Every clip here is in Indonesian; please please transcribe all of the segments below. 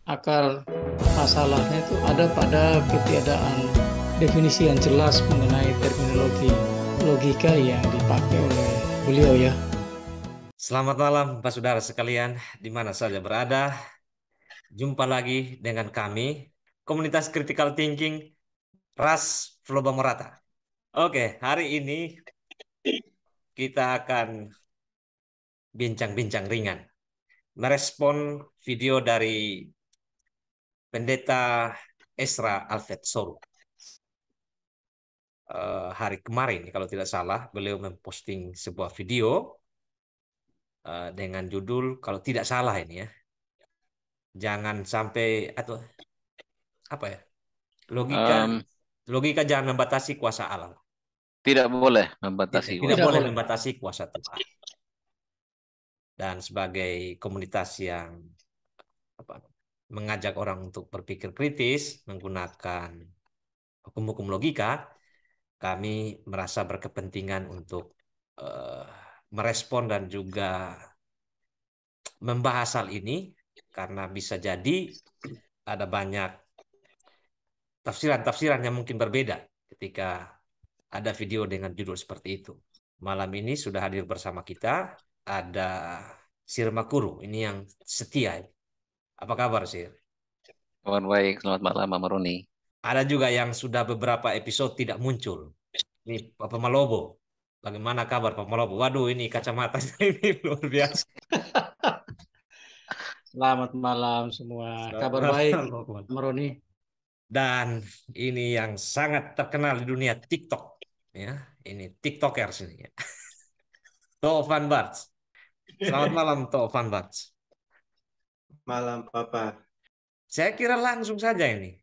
akar masalahnya itu ada pada ketiadaan definisi yang jelas mengenai terminologi logika yang dipakai oleh beliau ya. Selamat malam, Pak Saudara sekalian, di mana saja berada. Jumpa lagi dengan kami, Komunitas Critical Thinking Ras Floba Morata. Oke, hari ini kita akan bincang-bincang ringan, merespon video dari Pendeta Esra Alfred Soru. Hari kemarin, kalau tidak salah, beliau memposting sebuah video dengan judul, kalau tidak salah ini ya, jangan sampai atau apa ya, logika Em, logika jangan membatasi kuasa Allah. Tidak boleh Tidak, membatasi tidak kuasa. Tidak boleh boleh. membatasi kuasa Tuhan. Dan sebagai komunitas yang apa, mengajak orang untuk berpikir kritis menggunakan hukum-hukum logika, kami merasa berkepentingan untuk eh, merespon dan juga membahas hal ini karena bisa jadi ada banyak tafsiran-tafsiran yang mungkin berbeda ketika ada video dengan judul seperti itu. Malam ini sudah hadir bersama kita ada Sir Makuru, ini yang setia. Apa kabar, Sir? Kabar baik, selamat malam, Mama Roni. Ada juga yang sudah beberapa episode tidak muncul. Ini Papa Malobo. Bagaimana kabar Papa Malobo? Waduh, ini kacamata ini luar biasa. Selamat malam semua. Selamat Kabar baik, malam, Papa Malobo. Meroni. Dan ini yang sangat terkenal di dunia TikTok, ya. Ini TikTokers ini, ya. Tovan Barts. Selamat malam, Tovan Barts. Malam, Papa. Saya kira langsung saja ini.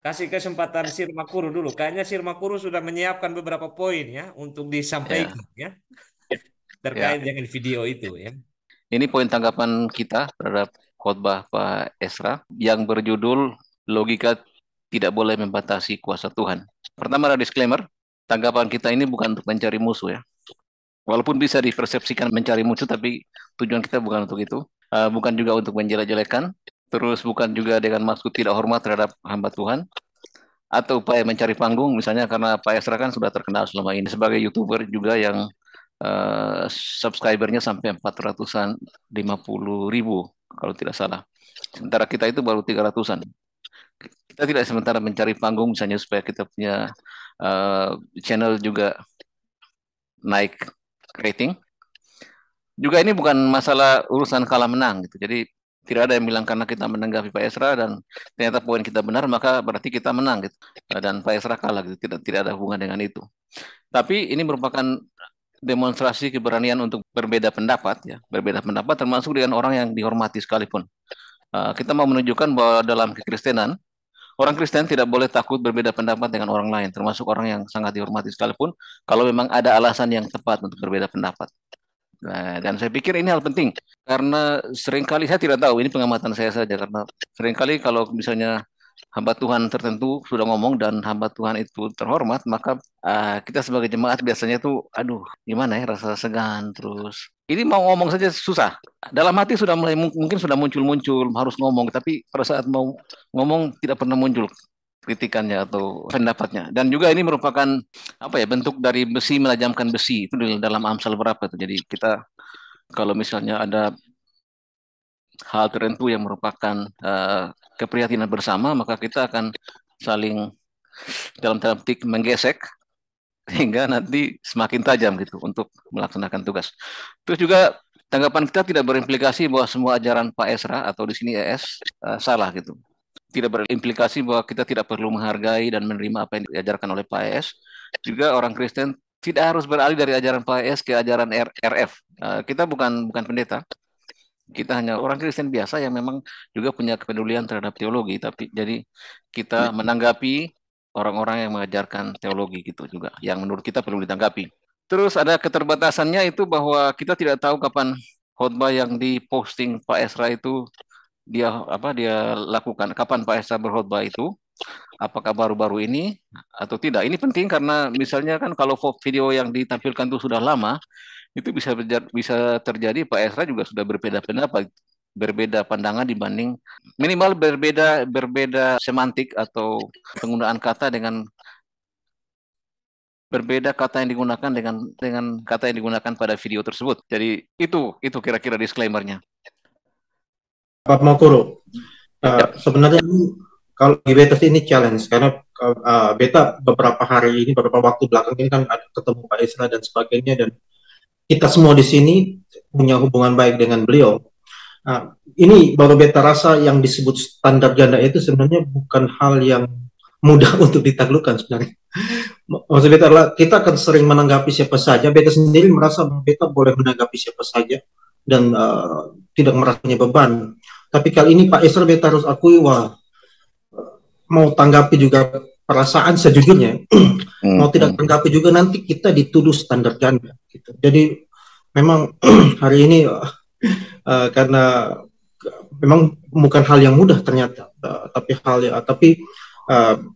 Kasih kesempatan Sir Makuru dulu. Kayaknya Sir Makuru sudah menyiapkan beberapa poin ya untuk Ya, disampaikan ya ya. terkait dengan video itu ya. Ini poin tanggapan kita terhadap khotbah Pak Esra yang berjudul Logika Tidak Boleh Membatasi Kuasa Tuhan. Pertama ada disclaimer, tanggapan kita ini bukan untuk mencari musuh ya. Walaupun bisa dipersepsikan mencari musuh, tapi tujuan kita bukan untuk itu. Bukan juga untuk menjelek-jelekan, terus bukan juga dengan maksud tidak hormat terhadap hamba Tuhan, atau upaya mencari panggung, misalnya karena Pak Esra kan sudah terkenal selama ini sebagai YouTuber juga yang subscribernya sampai 450.000 kalau tidak salah. Sementara kita itu baru 300-an. Kita tidak sementara mencari panggung misalnya supaya kita punya channel juga naik rating. Juga ini bukan masalah urusan kalah menang gitu. Jadi tidak ada yang bilang karena kita menanggapi Pak Esra dan ternyata poin kita benar maka berarti kita menang gitu. Dan Pak Esra kalah gitu. Tidak ada hubungan dengan itu. Tapi ini merupakan demonstrasi keberanian untuk berbeda pendapat ya, berbeda pendapat termasuk dengan orang yang dihormati sekalipun. Kita mau menunjukkan bahwa dalam kekristenan orang Kristen tidak boleh takut berbeda pendapat dengan orang lain, termasuk orang yang sangat dihormati sekalipun, kalau memang ada alasan yang tepat untuk berbeda pendapat. Nah, dan saya pikir ini hal penting karena seringkali saya tidak tahu, ini pengamatan saya saja karena seringkali kalau misalnya hamba Tuhan tertentu sudah ngomong dan hamba Tuhan itu terhormat, maka kita sebagai jemaat biasanya tuh, aduh, gimana ya, rasa segan terus. Ini mau ngomong saja susah. Dalam hati sudah mulai mungkin sudah muncul-muncul harus ngomong, tapi pada saat mau ngomong tidak pernah muncul kritikannya atau pendapatnya. Dan juga ini merupakan apa ya bentuk dari besi menajamkan besi itu di dalam Amsal berapa tuh. Jadi kita kalau misalnya ada hal tertentu yang merupakan keprihatinan bersama, maka kita akan saling dalam tanda petik menggesek sehingga nanti semakin tajam gitu untuk melaksanakan tugas. Terus juga tanggapan kita tidak berimplikasi bahwa semua ajaran Pak Esra atau di sini ES salah gitu. Tidak berimplikasi bahwa kita tidak perlu menghargai dan menerima apa yang diajarkan oleh Pak ES. Juga orang Kristen tidak harus beralih dari ajaran Pak ES ke ajaran RF. Kita bukan pendeta, kita hanya orang Kristen biasa yang memang juga punya kepedulian terhadap teologi, tapi jadi kita menanggapi orang-orang yang mengajarkan teologi gitu juga, yang menurut kita perlu ditanggapi. Terus ada keterbatasannya itu bahwa kita tidak tahu kapan khotbah yang diposting Pak Esra itu dia lakukan, kapan Pak Esra berkhotbah itu, apakah baru-baru ini atau tidak. Ini penting karena misalnya kan kalau video yang ditampilkan itu sudah lama, itu bisa terjadi Pak Esra juga sudah berbeda pendapat berbeda pandangan dibanding minimal berbeda semantik atau penggunaan kata dengan berbeda kata yang digunakan dengan kata yang digunakan pada video tersebut. Jadi itu kira-kira disclaimer-nya. Pak Mokuro, Ya. sebenarnya ini kalau di beta sih ini challenge karena beta beberapa hari ini, beberapa waktu belakang ini kan ada ketemu Pak Isra dan sebagainya, dan kita semua di sini punya hubungan baik dengan beliau. Ini baru beta rasa yang disebut standar ganda itu sebenarnya bukan hal yang mudah untuk ditaklukkan sebenarnya. Maksud beta adalah kita akan sering menanggapi siapa saja. Beta sendiri merasa bahwa beta boleh menanggapi siapa saja dan tidak merasa punya beban. Tapi kali ini Pak Isra beta harus akui, wah, mau tanggapi juga perasaan sejujurnya, mau tidak tanggapi juga nanti kita dituduh standar ganda. Gitu. Jadi memang hari ini karena memang bukan hal yang mudah ternyata, tapi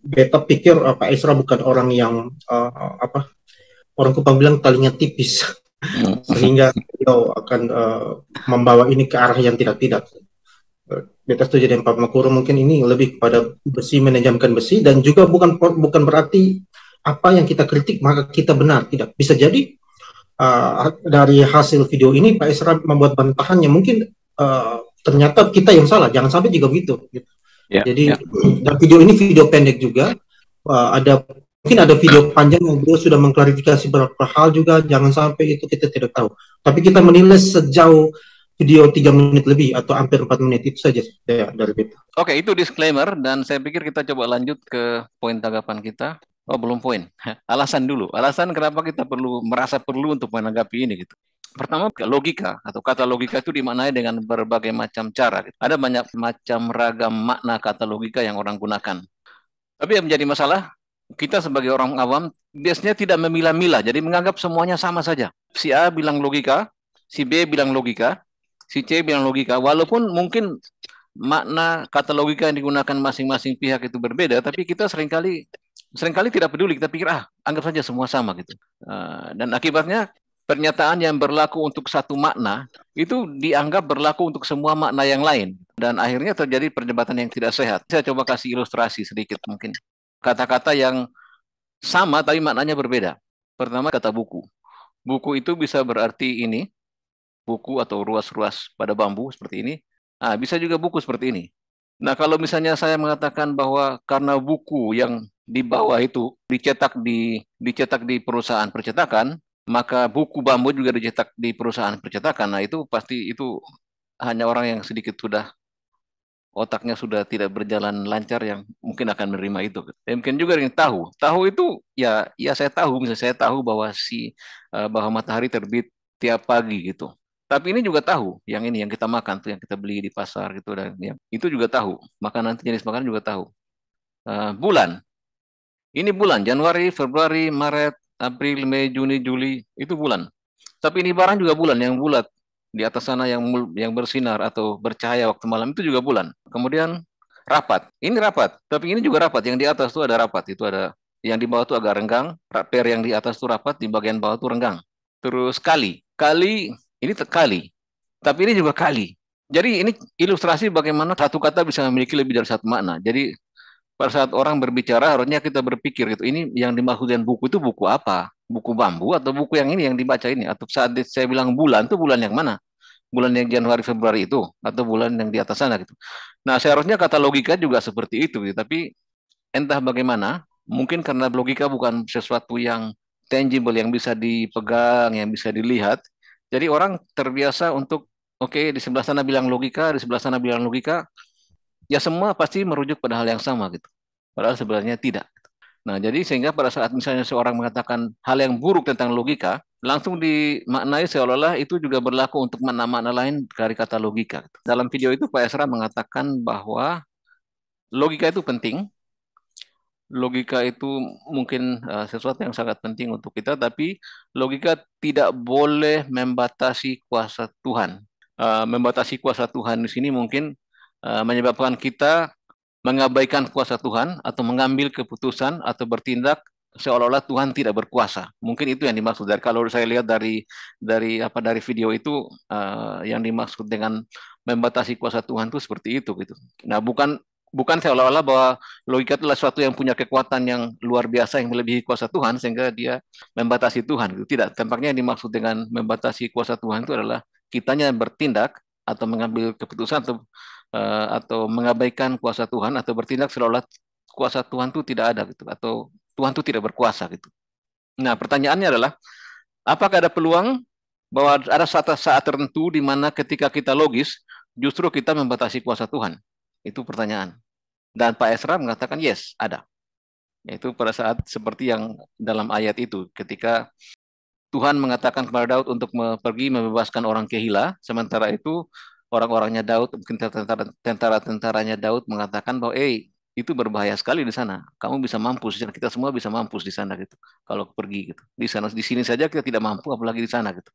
beta pikir Pak Isra bukan orang yang orang Kupang bilang talinya tipis, sehingga beliau akan membawa ini ke arah yang tidak. Beta setuju dengan Pak Mokuro, mungkin ini lebih kepada besi menajamkan besi, dan juga bukan berarti apa yang kita kritik maka kita benar, tidak. Bisa jadi dari hasil video ini Pak Isra membuat bantahan yang mungkin ternyata kita yang salah, jangan sampai juga begitu. Ya, Jadi ya. dan video ini video pendek juga, mungkin ada video panjang yang beliau sudah mengklarifikasi beberapa hal juga, jangan sampai itu kita tidak tahu. Tapi kita menilai sejauh video 3 menit lebih atau hampir 4 menit itu saja ya, dari kita. Oke, itu disclaimer dan saya pikir kita coba lanjut ke poin tanggapan kita. Oh, belum poin. Alasan dulu. Alasan kenapa kita merasa perlu untuk menanggapi ini gitu. Pertama, logika atau kata logika itu dimaknai dengan berbagai macam cara. Gitu. Ada banyak macam ragam makna kata logika yang orang gunakan. Tapi yang menjadi masalah, kita sebagai orang awam biasanya tidak memilah-milah, jadi menganggap semuanya sama saja. Si A bilang logika, si B bilang logika, si C bilang logika, walaupun mungkin makna kata logika yang digunakan masing-masing pihak itu berbeda, tapi kita seringkali tidak peduli, kita pikir anggap saja semua sama gitu. Dan akibatnya pernyataan yang berlaku untuk satu makna itu dianggap berlaku untuk semua makna yang lain, dan akhirnya terjadi perdebatan yang tidak sehat. Saya coba kasih ilustrasi sedikit mungkin. Kata-kata yang sama tapi maknanya berbeda. Pertama, kata buku. Buku itu bisa berarti ini, buku atau ruas-ruas pada bambu seperti ini. Bisa juga buku seperti ini. Nah, kalau misalnya saya mengatakan bahwa karena buku yang di bawah itu dicetak di perusahaan percetakan, maka buku bambu juga dicetak di perusahaan percetakan. Nah, itu pasti itu hanya orang yang sedikit sudah otaknya sudah tidak berjalan lancar yang mungkin akan menerima itu. Dan mungkin juga yang tahu itu ya saya tahu, misalnya saya tahu bahwa bahwa matahari terbit tiap pagi gitu. Tapi ini juga tahu, yang ini yang kita makan tuh, yang kita beli di pasar gitu, dan ya, itu juga tahu. Makanan jenis makanan juga tahu. Bulan, ini bulan Januari, Februari, Maret, April, Mei, Juni, Juli, itu bulan. Tapi ini barang juga bulan yang bulat. Di atas sana yang bersinar atau bercahaya waktu malam itu juga bulan. Kemudian rapat. Ini rapat, tapi ini juga rapat. Yang di atas itu ada rapat, itu ada yang di bawah itu agak renggang, per yang di atas itu rapat, di bagian bawah itu renggang. Terus kali. Kali ini kali. Tapi ini juga kali. Jadi ini ilustrasi bagaimana satu kata bisa memiliki lebih dari satu makna. Jadi pada saat orang berbicara harusnya kita berpikir gitu, ini yang dimaksudkan buku itu buku apa? Buku bambu atau buku yang ini yang dibaca ini? Atau saat saya bilang bulan itu bulan yang mana? Bulan yang Januari Februari itu atau bulan yang di atas sana gitu. Nah, seharusnya kata logika juga seperti itu gitu. Tapi entah bagaimana, mungkin karena logika bukan sesuatu yang tangible, yang bisa dipegang, yang bisa dilihat. Jadi orang terbiasa untuk di sebelah sana bilang logika, di sebelah sana bilang logika, ya semua pasti merujuk pada hal yang sama gitu. Padahal sebenarnya tidak. Nah, jadi sehingga pada saat misalnya seorang mengatakan hal yang buruk tentang logika, langsung dimaknai seolah-olah itu juga berlaku untuk makna-makna lain dari kata logika. Dalam video itu Pak Esra mengatakan bahwa logika itu penting. Logika itu mungkin sesuatu yang sangat penting untuk kita, tapi logika tidak boleh membatasi kuasa Tuhan. Membatasi kuasa Tuhan di sini mungkin menyebabkan kita mengabaikan kuasa Tuhan atau mengambil keputusan atau bertindak seolah-olah Tuhan tidak berkuasa. Mungkin itu yang dimaksud. Dari kalau saya lihat dari video itu, yang dimaksud dengan membatasi kuasa Tuhan itu seperti itu gitu. Nah, bukan bukan seolah-olah bahwa logika adalah sesuatu yang punya kekuatan yang luar biasa yang melebihi kuasa Tuhan sehingga dia membatasi Tuhan gitu. Tidak, tampaknya yang dimaksud dengan membatasi kuasa Tuhan itu adalah kitanya bertindak atau mengambil keputusan atau mengabaikan kuasa Tuhan atau bertindak seolah-olah kuasa Tuhan itu tidak ada gitu atau Tuhan itu tidak berkuasa gitu. Nah, pertanyaannya adalah apakah ada peluang bahwa ada saat-saat tertentu di mana ketika kita logis justru kita membatasi kuasa Tuhan? Itu pertanyaan. Dan Pak Esra mengatakan yes, ada. Yaitu pada saat seperti yang dalam ayat itu ketika Tuhan mengatakan kepada Daud untuk pergi membebaskan orang Kehila, sementara itu orang-orangnya Daud, mungkin tentara-tentaranya Daud mengatakan bahwa itu berbahaya sekali di sana. Kamu bisa mampus, kita semua bisa mampus di sana gitu. Kalau pergi gitu. Di sini saja kita tidak mampu, apalagi di sana gitu.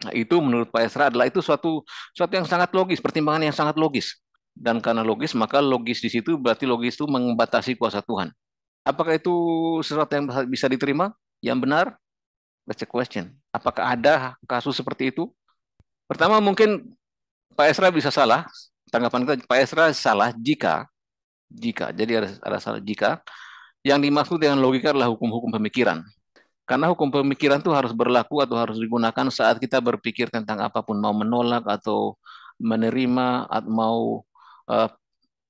Nah, itu menurut Pak Esra adalah itu suatu yang sangat logis, pertimbangan yang sangat logis. Dan karena logis, maka logis di situ berarti logis itu membatasi kuasa Tuhan. Apakah itu sesuatu yang bisa diterima? Yang benar? That's a question. Apakah ada kasus seperti itu? Pertama mungkin Pak Esra bisa salah. Tanggapan kita Pak Esra salah jika jadi ada salah jika yang dimaksud dengan logika adalah hukum-hukum pemikiran. Karena hukum pemikiran itu harus berlaku atau harus digunakan saat kita berpikir tentang apapun, mau menolak atau menerima atau mau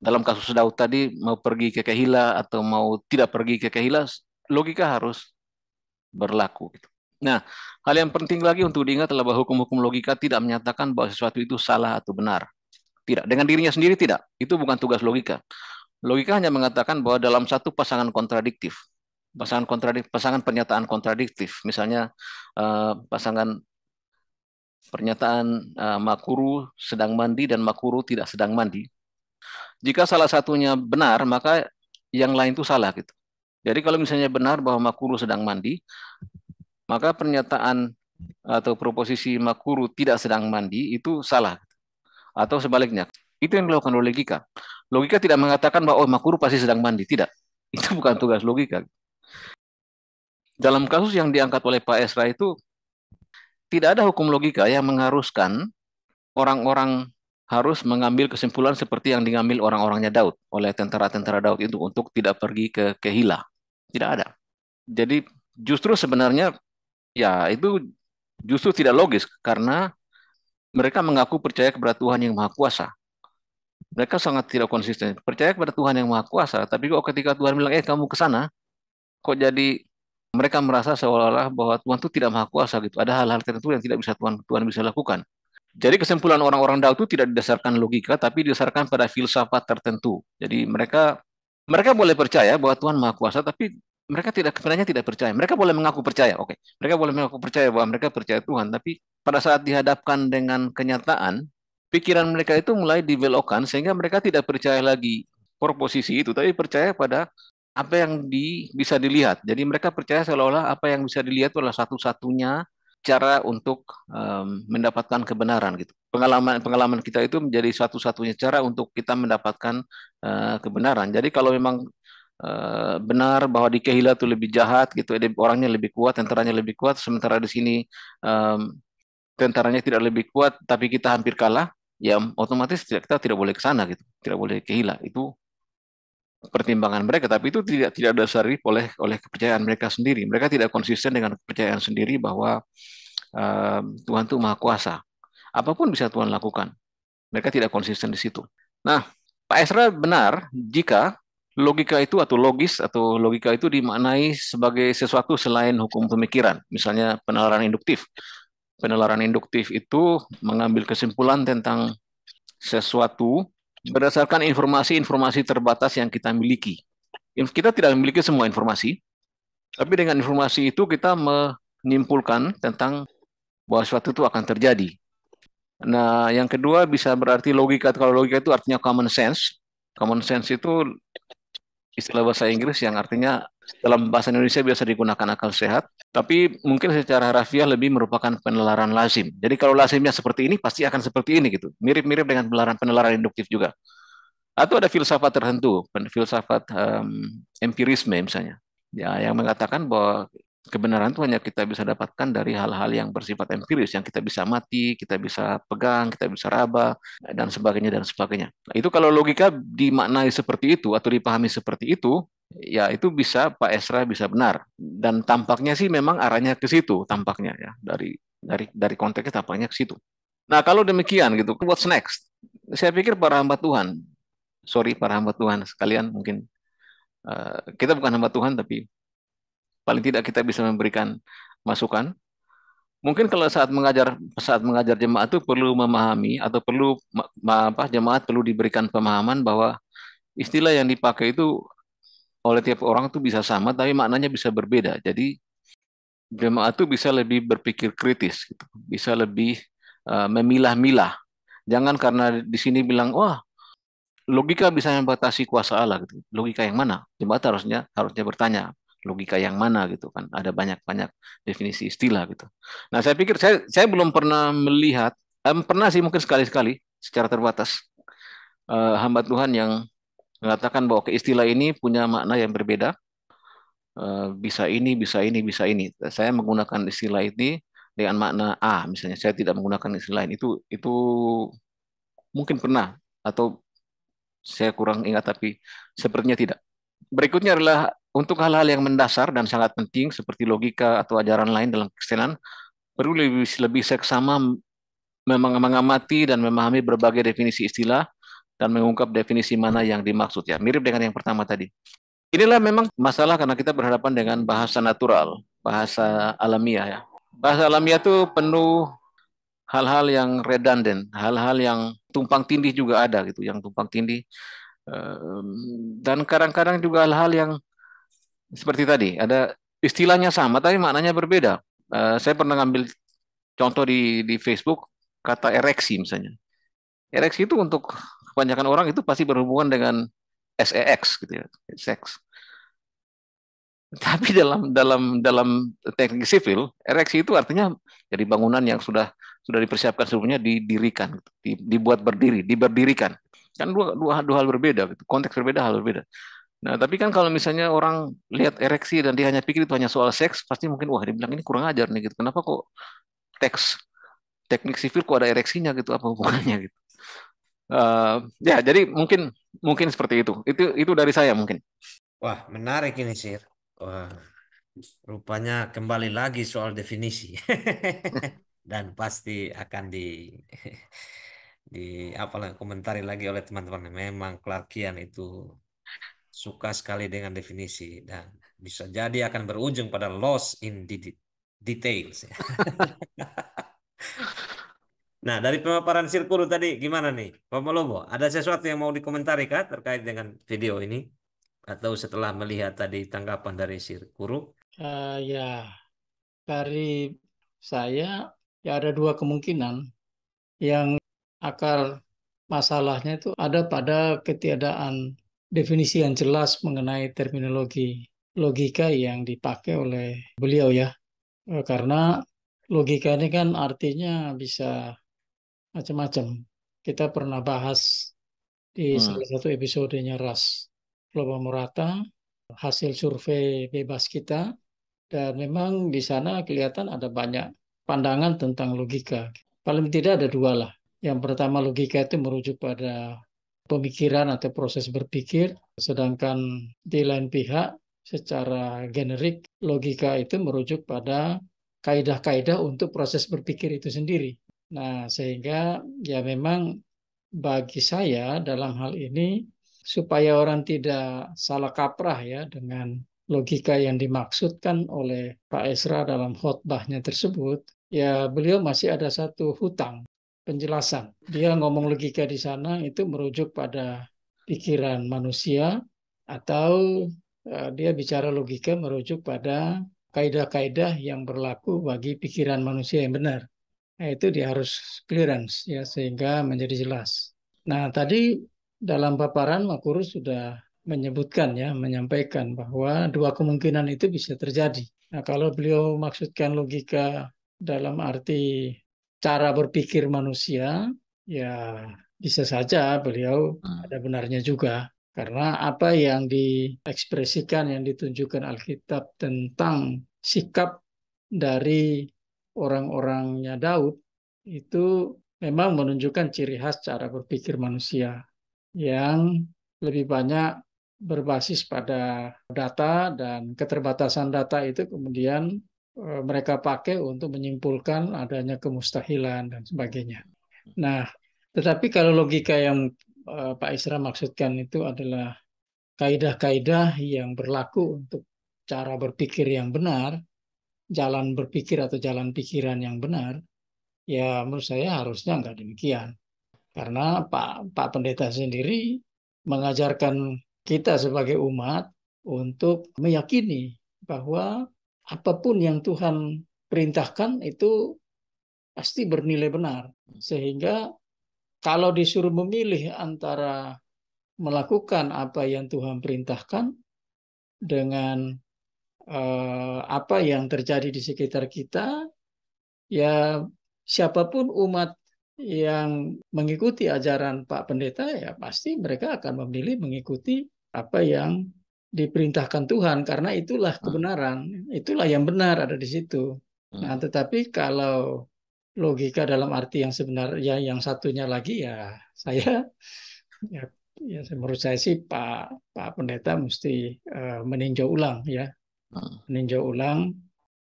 dalam kasus Daud tadi mau pergi ke Kehila atau mau tidak pergi ke Kehila, logika harus berlaku gitu. Nah, hal yang penting lagi untuk diingat adalah bahwa hukum-hukum logika tidak menyatakan bahwa sesuatu itu salah atau benar. Tidak, dengan dirinya sendiri tidak. Itu bukan tugas logika. Logika hanya mengatakan bahwa dalam satu pasangan kontradiktif, pasangan pernyataan kontradiktif, misalnya pasangan pernyataan Makuru sedang mandi dan Makuru tidak sedang mandi. Jika salah satunya benar, maka yang lain itu salah gitu. Jadi kalau misalnya benar bahwa Makuru sedang mandi, maka pernyataan atau proposisi Makuru tidak sedang mandi itu salah. Atau sebaliknya. Itu yang dilakukan oleh logika. Logika tidak mengatakan bahwa Makuru pasti sedang mandi. Tidak. Itu bukan tugas logika. Dalam kasus yang diangkat oleh Pak Esra itu, tidak ada hukum logika yang mengharuskan orang-orang harus mengambil kesimpulan seperti yang diambil orang-orangnya Daud, oleh tentara-tentara Daud itu untuk tidak pergi ke Kehila. Tidak ada. Jadi justru sebenarnya ya itu justru tidak logis karena mereka mengaku percaya kepada Tuhan yang Maha Kuasa. Mereka sangat tidak konsisten. Percaya kepada Tuhan yang Maha Kuasa, tapi kok ketika Tuhan bilang, kamu ke sana, kok jadi mereka merasa seolah-olah bahwa Tuhan itu tidak Maha Kuasa gitu. Ada hal-hal tertentu yang tidak bisa Tuhan bisa lakukan. Jadi kesimpulan orang-orang Daud itu tidak didasarkan logika, tapi didasarkan pada filsafat tertentu. Jadi mereka boleh percaya bahwa Tuhan Maha Kuasa, tapi mereka sebenarnya tidak percaya. Mereka boleh mengaku percaya, oke. Mereka boleh mengaku percaya bahwa mereka percaya Tuhan, tapi pada saat dihadapkan dengan kenyataan, pikiran mereka itu mulai dibelokkan sehingga mereka tidak percaya lagi proposisi itu, tapi percaya pada apa yang bisa dilihat. Jadi mereka percaya seolah-olah apa yang bisa dilihat itu adalah satu-satunya cara untuk mendapatkan kebenaran gitu. Pengalaman kita itu menjadi satu-satunya cara untuk kita mendapatkan kebenaran. Jadi kalau memang benar bahwa di Kehila itu lebih jahat gitu, orangnya lebih kuat, tentaranya lebih kuat, sementara di sini tentaranya tidak lebih kuat, tapi kita hampir kalah, ya otomatis kita tidak boleh ke sana gitu, tidak boleh ke Kehila. Itu pertimbangan mereka, tapi itu tidak didasari oleh kepercayaan mereka sendiri. Mereka tidak konsisten dengan kepercayaan sendiri bahwa Tuhan itu Maha Kuasa. Apapun bisa Tuhan lakukan. Mereka tidak konsisten di situ. Nah, Pak Esra benar jika logika itu atau logika itu dimaknai sebagai sesuatu selain hukum pemikiran. Misalnya penalaran induktif. Penalaran induktif itu mengambil kesimpulan tentang sesuatu berdasarkan informasi-informasi terbatas yang kita miliki. Kita tidak memiliki semua informasi, tapi dengan informasi itu kita menyimpulkan tentang bahwa sesuatu itu akan terjadi. Nah, yang kedua bisa berarti logika. Kalau logika itu artinya common sense. Common sense itu istilah bahasa Inggris yang artinya dalam bahasa Indonesia biasa digunakan akal sehat, tapi mungkin secara harfiah lebih merupakan penalaran lazim. Jadi kalau lazimnya seperti ini, pasti akan seperti ini gitu. Mirip-mirip dengan penalaran induktif juga. Atau ada filsafat tertentu, filsafat empirisme misalnya. ya, yang mengatakan bahwa kebenaran itu hanya kita bisa dapatkan dari hal-hal yang bersifat empiris, yang kita bisa mati, kita bisa pegang, kita bisa raba, dan sebagainya, dan sebagainya. Nah, itu kalau logika dimaknai seperti itu atau dipahami seperti itu, ya itu bisa Pak Esra bisa benar. Dan tampaknya sih memang arahnya ke situ, tampaknya ya, dari konteksnya tampaknya ke situ. Nah, kalau demikian gitu, what's next? Saya pikir para hamba Tuhan, sorry para hamba Tuhan sekalian, mungkin kita bukan hamba Tuhan, tapi paling tidak kita bisa memberikan masukan. Mungkin kalau saat mengajar jemaat itu perlu memahami atau perlu jemaat perlu diberikan pemahaman bahwa istilah yang dipakai itu oleh tiap orang itu bisa sama tapi maknanya bisa berbeda. Jadi jemaat itu bisa lebih berpikir kritis gitu. Bisa lebih memilah-milah. Jangan karena di sini bilang wah logika bisa membatasi kuasa Allah gitu. Logika yang mana? Jemaat harusnya bertanya, logika yang mana gitu kan. Ada banyak-banyak definisi istilah gitu. Nah, saya pikir saya belum pernah melihat, pernah sih mungkin sekali-sekali secara terbatas hamba Tuhan yang mengatakan bahwa istilah ini punya makna yang berbeda. Bisa ini, bisa ini, bisa ini. Saya menggunakan istilah ini dengan makna A, misalnya. Saya tidak menggunakan istilah lain. Itu mungkin pernah atau saya kurang ingat tapi sepertinya tidak. Berikutnya adalah untuk hal-hal yang mendasar dan sangat penting seperti logika atau ajaran lain dalam Kristenan perlu lebih seksama memang mengamati dan memahami berbagai definisi istilah dan mengungkap definisi mana yang dimaksud ya. Mirip dengan yang pertama tadi. Inilah memang masalah karena kita berhadapan dengan bahasa natural, bahasa alamiah ya. Bahasa alamiah itu penuh hal-hal yang redundant, hal-hal yang tumpang tindih juga ada gitu, yang tumpang tindih. Dan kadang-kadang juga hal-hal yang seperti tadi, ada istilahnya sama tapi maknanya berbeda. Saya pernah ngambil contoh di Facebook, kata ereksi misalnya. Ereksi itu untuk kebanyakan orang itu pasti berhubungan dengan sex gitu ya, seks. Tapi dalam teknik sivil, ereksi itu artinya jadi bangunan yang sudah dipersiapkan sebelumnya didirikan, dibuat berdiri, diberdirikan. Kan dua hal berbeda, gitu. Konteks berbeda, hal berbeda. Nah, tapi kan kalau misalnya orang lihat ereksi dan dia hanya pikir itu hanya soal seks, pasti mungkin wah dia bilang ini kurang ajar nih gitu. Kenapa kok teks teknik sivil kok ada ereksinya gitu apa hubungannya gitu. Ya, jadi mungkin seperti itu. Itu dari saya mungkin. Wah, menarik ini, Sir. Wah, rupanya kembali lagi soal definisi. Dan pasti akan apalah komentari lagi oleh teman-teman. Memang Clarkian itu suka sekali dengan definisi dan bisa jadi akan berujung pada loss in details. Nah, dari pemaparan Sirkuru tadi gimana nih, Pak Malobo? Ada sesuatu yang mau dikomentari kah terkait dengan video ini? Atau setelah melihat tadi tanggapan dari Sirkuru? Ya, dari saya ya ada dua kemungkinan. Yang akar masalahnya itu ada pada ketiadaan definisi yang jelas mengenai terminologi logika yang dipakai oleh beliau ya. Karena logika ini kan artinya bisa macam-macam. Kita pernah bahas di salah satu episodenya Ras Flobamorata, hasil survei bebas kita, dan memang di sana kelihatan ada banyak pandangan tentang logika. Paling tidak ada dua lah. Yang pertama logika itu merujuk pada pemikiran atau proses berpikir, sedangkan di lain pihak secara generik logika itu merujuk pada kaidah-kaidah untuk proses berpikir itu sendiri. Nah, sehingga ya memang bagi saya dalam hal ini supaya orang tidak salah kaprah ya dengan logika yang dimaksudkan oleh Pak Esra dalam khotbahnya tersebut, ya beliau masih ada satu hutang penjelasan. Dia ngomong logika di sana itu merujuk pada pikiran manusia atau dia bicara logika merujuk pada kaidah-kaidah yang berlaku bagi pikiran manusia yang benar. Nah, itu dia harus clearance ya sehingga menjadi jelas. Nah, tadi dalam paparan Makurus sudah menyebutkan ya, menyampaikan bahwa dua kemungkinan itu bisa terjadi. Nah, kalau beliau maksudkan logika dalam arti cara berpikir manusia, ya bisa saja beliau ada benarnya juga. Karena apa yang diekspresikan, yang ditunjukkan Alkitab tentang sikap dari orang-orangnya Daud itu memang menunjukkan ciri khas cara berpikir manusia yang lebih banyak berbasis pada data, dan keterbatasan data itu kemudian mereka pakai untuk menyimpulkan adanya kemustahilan dan sebagainya. Nah, tetapi kalau logika yang Pak Isra maksudkan itu adalah kaidah-kaidah yang berlaku untuk cara berpikir yang benar, jalan berpikir atau jalan pikiran yang benar, ya menurut saya harusnya nggak demikian. Karena Pak Pendeta sendiri mengajarkan kita sebagai umat untuk meyakini bahwa apapun yang Tuhan perintahkan itu pasti bernilai benar. Sehingga kalau disuruh memilih antara melakukan apa yang Tuhan perintahkan dengan apa yang terjadi di sekitar kita, ya siapapun umat yang mengikuti ajaran Pak Pendeta, ya pasti mereka akan memilih mengikuti apa yang diperintahkan Tuhan, karena itulah kebenaran, itulah yang benar ada di situ. Nah, tetapi kalau logika dalam arti yang sebenarnya yang satunya lagi, ya saya ya, ya menurut saya sih Pak Pendeta mesti meninjau ulang ya, meninjau ulang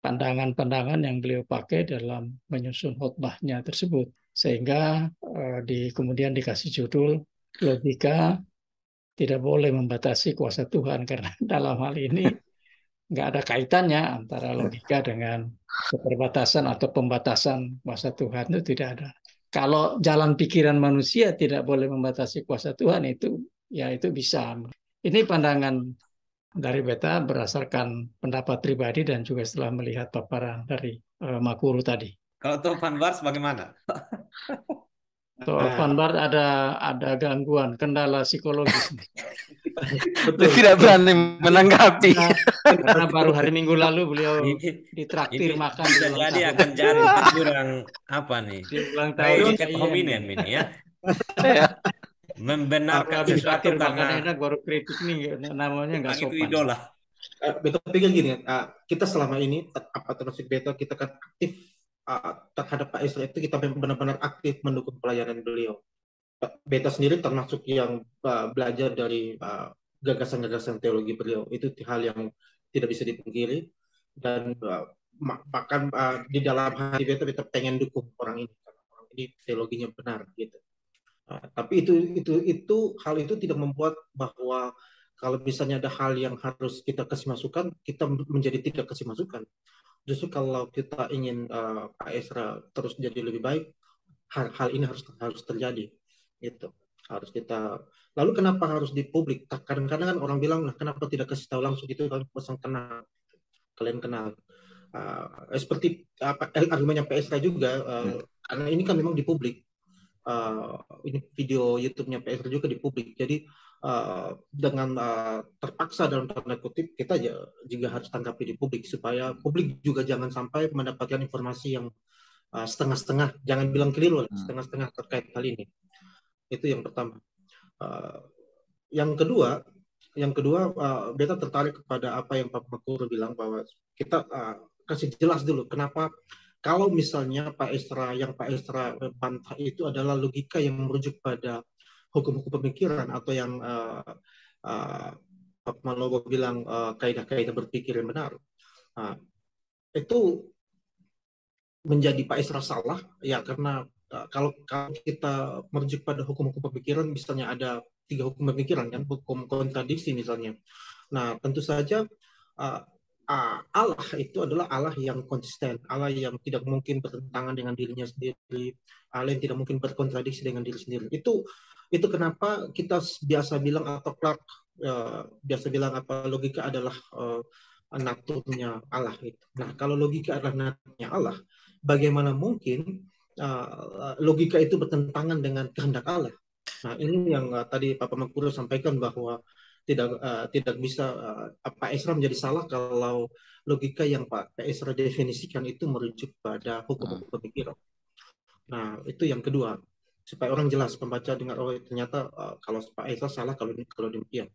pandangan-pandangan yang beliau pakai dalam menyusun khotbahnya tersebut, sehingga kemudian dikasih judul logika tidak boleh membatasi kuasa Tuhan, karena dalam hal ini nggak ada kaitannya antara logika dengan keterbatasan atau pembatasan kuasa Tuhan, itu tidak ada. Kalau jalan pikiran manusia tidak boleh membatasi kuasa Tuhan, itu ya itu bisa. Ini pandangan dari Beta berdasarkan pendapat pribadi dan juga setelah melihat paparan dari Makuru tadi. Kalau Tovan Bars bagaimana? Van Bart ada gangguan, kendala psikologis. Betul. Tidak berani menanggapi. Karena baru hari Minggu lalu beliau ditraktir makan di bisa ulang jadi tahun. akan jadi kurang apa nih? Di ulang tahun Predikat hominem ini ya. Membenarkan habis sesuatu traktir makan karena enak baru kritik nih, namanya nggak itu sopan. idola. Beta pikir gini, kita selama ini termasuk Beta, kita kan aktif terhadap Pak Isra itu, kita benar-benar aktif mendukung pelayanan beliau. Beta sendiri termasuk yang belajar dari gagasan-gagasan teologi beliau. Itu hal yang tidak bisa dipungkiri, dan bahkan di dalam hati Beta pengen dukung orang ini, karena orang ini teologinya benar gitu. Tapi hal itu tidak membuat bahwa kalau misalnya ada hal yang harus kita kasih masukan, kita menjadi tidak kasih masukan. Justru kalau kita ingin Pak Esra terus jadi lebih baik, hal ini harus terjadi. Gitu. Harus kita. Lalu kenapa harus di publik? Kadang-kadang kan orang bilang, nah kenapa tidak kasih tahu langsung gitu, kalau pesan kenal, kalian kenal. Seperti argumennya Pak Esra juga, karena ini kan memang di publik. Ini video YouTube-nya PS juga di publik. Jadi dengan terpaksa dalam tanda kutip, kita juga harus tanggapi di publik, supaya publik juga jangan sampai mendapatkan informasi yang setengah-setengah, jangan bilang keliru, setengah-setengah terkait hal ini. Itu yang pertama. Yang kedua, Beta tertarik kepada apa yang Pak Makuru bilang, bahwa kita kasih jelas dulu kenapa. Kalau misalnya Pak Esra bantah itu adalah logika yang merujuk pada hukum-hukum pemikiran, atau yang Pak Malogo bilang kaidah-kaidah berpikir yang benar, itu menjadi Pak Esra salah ya, karena kalau kita merujuk pada hukum-hukum pemikiran, misalnya ada 3 hukum pemikiran kan, hukum kontradiksi misalnya. Nah, tentu saja Allah itu adalah Allah yang konsisten, Allah yang tidak mungkin bertentangan dengan dirinya sendiri, Allah yang tidak mungkin berkontradiksi dengan diri sendiri. Itu kenapa kita biasa bilang, atau Clark biasa bilang, apa, logika adalah naturnya Allah. Nah, kalau logika adalah naturnya Allah, bagaimana mungkin logika itu bertentangan dengan kehendak Allah? Nah, ini yang tadi Pak Makuru sampaikan, bahwa tidak bisa Pak Esra menjadi salah kalau logika yang Pak Esra definisikan itu merujuk pada hukum-hukum pemikiran. Nah, itu yang kedua. supaya orang jelas pembaca dengar oh ternyata kalau Pak Ezra salah kalau demikian.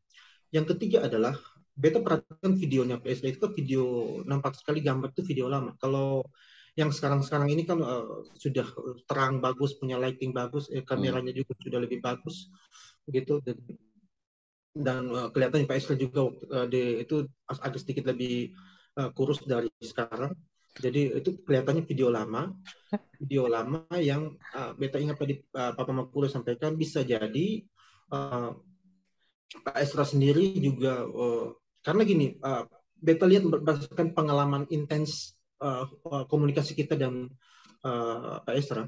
Yang ketiga adalah beta perhatikan videonya Pak Ezra itu kan video nampak sekali gambar itu video lama. Kalau yang sekarang ini kan sudah terang bagus, punya lighting bagus, kameranya juga sudah lebih bagus gitu dan kelihatan Pak Ezra juga itu agak sedikit lebih kurus dari sekarang. Jadi itu kelihatannya video lama yang beta ingat tadi Papa Makuro sampaikan bisa jadi Pak Ezra sendiri juga karena gini beta lihat berdasarkan pengalaman intens komunikasi kita dan Pak Ezra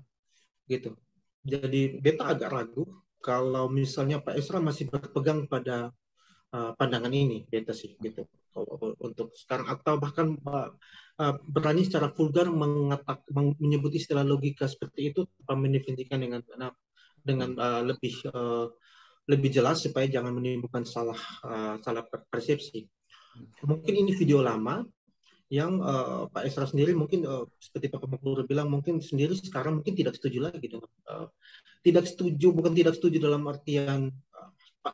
gitu. Jadi beta agak ragu kalau misalnya Pak Ezra masih berpegang pada pandangan ini beta sih gitu untuk sekarang atau bahkan berani secara vulgar menyebut istilah logika seperti itu tanpa mendefinisikan dengan lebih jelas supaya jangan menimbulkan salah persepsi. Mungkin ini video lama yang Pak Esra sendiri mungkin seperti Pak Makmur bilang mungkin sendiri sekarang mungkin tidak setuju lagi dengan bukan tidak setuju dalam artian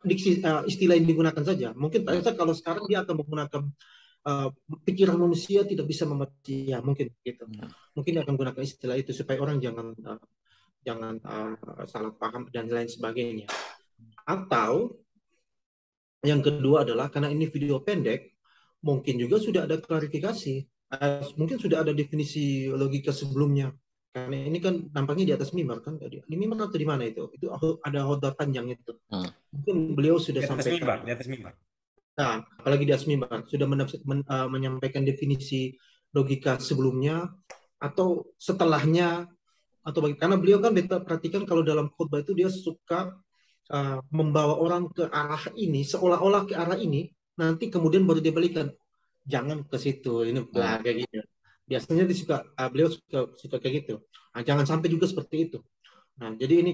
diksi istilah yang digunakan saja. Mungkin Pak Esra kalau sekarang dia akan menggunakan pikiran manusia tidak bisa membaca ya mungkin gitu. Mungkin dia akan menggunakan istilah itu supaya orang jangan salah paham dan lain sebagainya. Atau yang kedua adalah karena ini video pendek, mungkin juga sudah ada klarifikasi, mungkin sudah ada definisi logika sebelumnya. Karena ini kan nampaknya di atas mimbar kan tadi. Di mimbar atau di mana itu? Itu ada khotbah panjang itu. Mungkin beliau sudah sampaikan. Di atas mimbar. Nah, apalagi di atas mimbar sudah menyampaikan definisi logika sebelumnya atau setelahnya atau karena beliau kan beta perhatikan kalau dalam khotbah itu dia suka membawa orang ke arah ini seolah-olah ke arah ini nanti kemudian baru dia balikan jangan ke situ ini kayak gitu biasanya dia beliau suka kayak gitu jangan sampai juga seperti itu. Nah jadi ini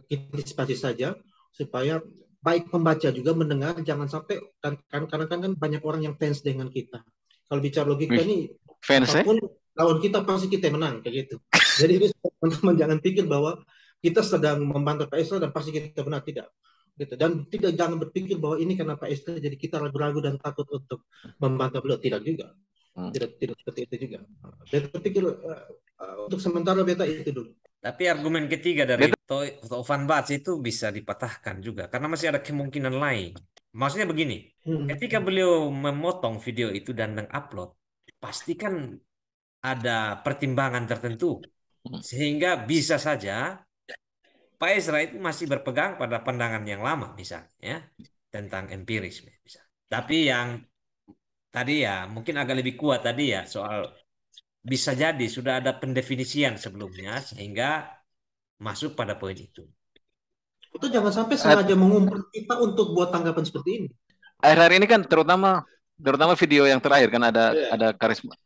kita antisipasi saja supaya baik pembaca juga mendengar jangan sampai karena kan banyak orang yang fans dengan kita kalau bicara logika ini apapun lawan kita pasti kita menang kayak gitu. Jadi ini teman-teman jangan pikir bahwa kita sedang membantah Pak Esra dan pasti kita benar tidak gitu dan jangan berpikir bahwa ini karena Pak Esra jadi kita ragu-ragu dan takut untuk membantah beliau tidak juga tidak seperti itu juga. Beta pikir untuk sementara beta itu dulu. Tapi argumen ketiga dari Van Bats itu bisa dipatahkan juga karena masih ada kemungkinan lain. Maksudnya begini, ketika beliau memotong video itu dan mengupload, pasti kan ada pertimbangan tertentu sehingga bisa saja Pak Ezra itu masih berpegang pada pandangan yang lama misalnya ya, tentang empiris misalnya. Tapi yang tadi ya mungkin agak lebih kuat tadi ya soal bisa jadi sudah ada pendefinisian sebelumnya sehingga masuk pada poin itu. Itu jangan sampai sengaja mengumpul kita untuk buat tanggapan seperti ini. Akhir-akhir ini kan terutama video yang terakhir kan ada karisma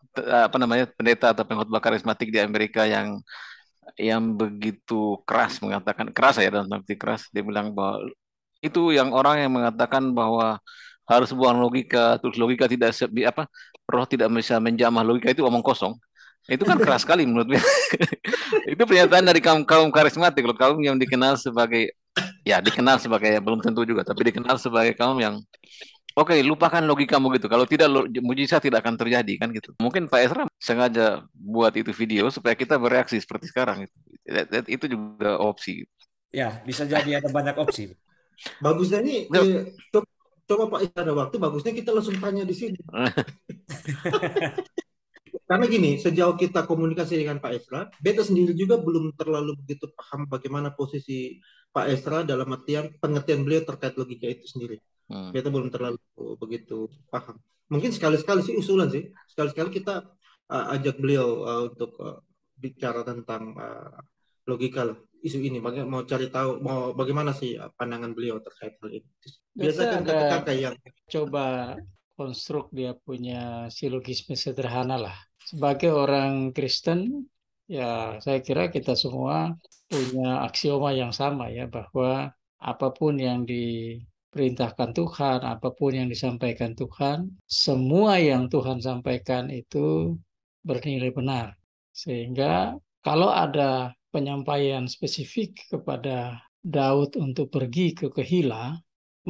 pendeta atau pengkhotbah karismatik di Amerika yang begitu keras mengatakan keras ya dalam arti keras dia bilang bahwa itu yang orang yang mengatakan bahwa harus buang logika terus logika tidak roh tidak bisa menjamah logika itu omong kosong itu kan keras sekali menurut saya. Itu pernyataan dari kaum karismatik loh, kaum yang dikenal sebagai belum tentu juga tapi dikenal sebagai kaum yang oke, lupakan logikamu gitu. Kalau tidak, mujizat tidak akan terjadi kan gitu. Mungkin Pak Esra sengaja buat itu video supaya kita bereaksi seperti sekarang. Itu juga opsi. Ya, bisa jadi ada banyak opsi. Bagusnya ini, coba Pak Esra ada waktu, bagusnya kita langsung tanya di sini. Karena gini, sejauh kita komunikasi dengan Pak Esra, beta sendiri juga belum terlalu begitu paham bagaimana posisi Pak Esra dalam pengertian beliau terkait logika itu sendiri. Kita belum terlalu begitu paham. Mungkin sekali-sekali sih usulan sih. Sekali-sekali kita ajak beliau untuk bicara tentang logika lah isu ini. Mau cari tahu bagaimana sih pandangan beliau terkait hal ini. Biasa kan kakak yang coba konstruk dia punya silogisme sederhana lah. Sebagai orang Kristen, ya saya kira kita semua punya aksioma yang sama ya bahwa apapun yang diperintahkan Tuhan, apapun yang disampaikan Tuhan, semua yang Tuhan sampaikan itu bernilai benar. Sehingga kalau ada penyampaian spesifik kepada Daud untuk pergi ke Kehila,